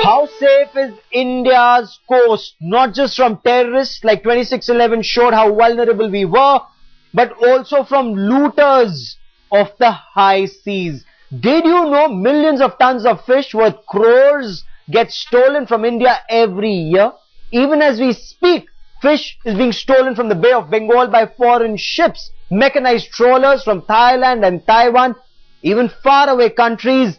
How safe is India's coast? Not just from terrorists, like 26/11 showed how vulnerable we were, but also from looters of the high seas. Did you know millions of tons of fish worth crores get stolen from India every year? Even as we speak, fish is being stolen from the Bay of Bengal by foreign ships, mechanized trawlers from Thailand and Taiwan, even faraway countries.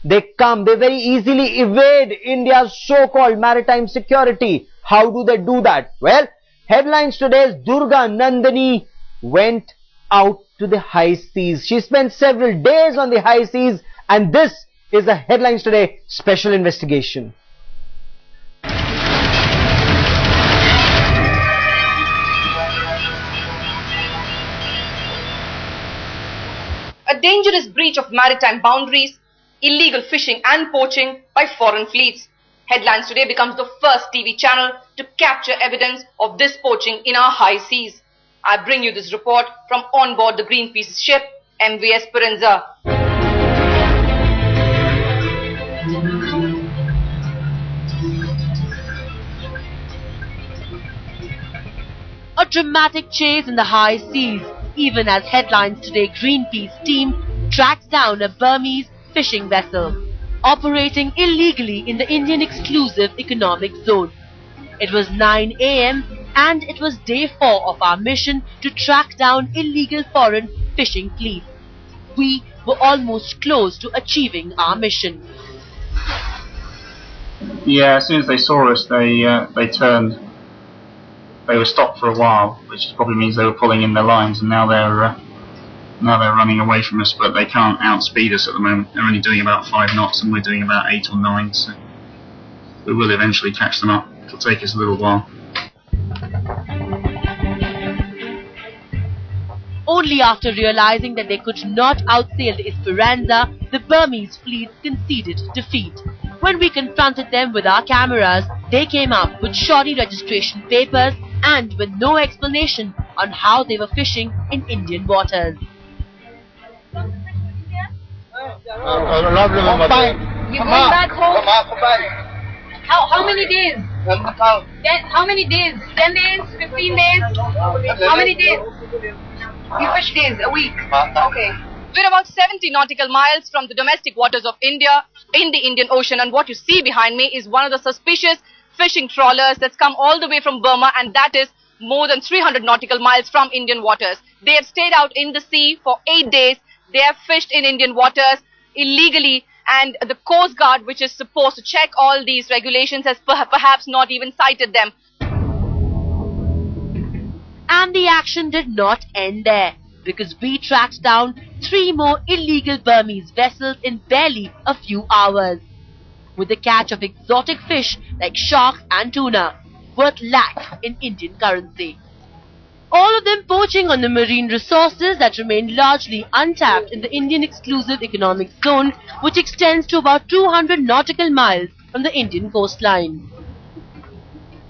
They very easily evade India's so-called maritime security. How do they do that? Well, headlines today's Durga Nandini went out to the high seas. She spent several days on the high seas, and this is the Headlines Today special investigation. A dangerous breach of maritime boundaries, illegal fishing and poaching by foreign fleets. Headlines Today becomes the first TV channel to capture evidence of this poaching in our high seas. I bring you this report from on board the Greenpeace ship MV Esperanza. A dramatic chase in the high seas, even as Headlines Today Greenpeace team tracks down a Burmese fishing vessel operating illegally in the Indian exclusive economic zone. It was 9 AM and it was day 4 of our mission to track down illegal foreign fishing fleets. We were almost close to achieving our mission. Yeah, as soon as they saw us, they turned. They were stopped for a while, which probably means they were pulling in their lines, and now they're running away from us. But they can't outspeed us at the moment. They're only doing about 5 knots, and we're doing about 8 or 9. So we will eventually catch them up. It'll take us a little while. Only after realizing that they could not outsail the Esperanza, the Burmese fleet conceded defeat. When we confronted them with our cameras, they came up with shoddy registration papers and with no explanation on how they were fishing in Indian waters. You're going back home? How many days? How many days? 10 days? 15 days? How many days? You fish days, a week. Okay. We're about 70 nautical miles from the domestic waters of India in the Indian Ocean, and what you see behind me is one of the suspicious fishing trawlers that's come all the way from Burma, and that is more than 300 nautical miles from Indian waters. They have stayed out in the sea for 8 days. They have fished in Indian waters illegally, and the Coast Guard, which is supposed to check all these regulations, has perhaps not even cited them. And the action did not end there, because we tracked down 3 more illegal Burmese vessels in barely a few hours, with the catch of exotic fish like sharks and tuna, worth lakhs in Indian currency. All of them poaching on the marine resources that remain largely untapped in the Indian exclusive economic zone, which extends to about 200 nautical miles from the Indian coastline.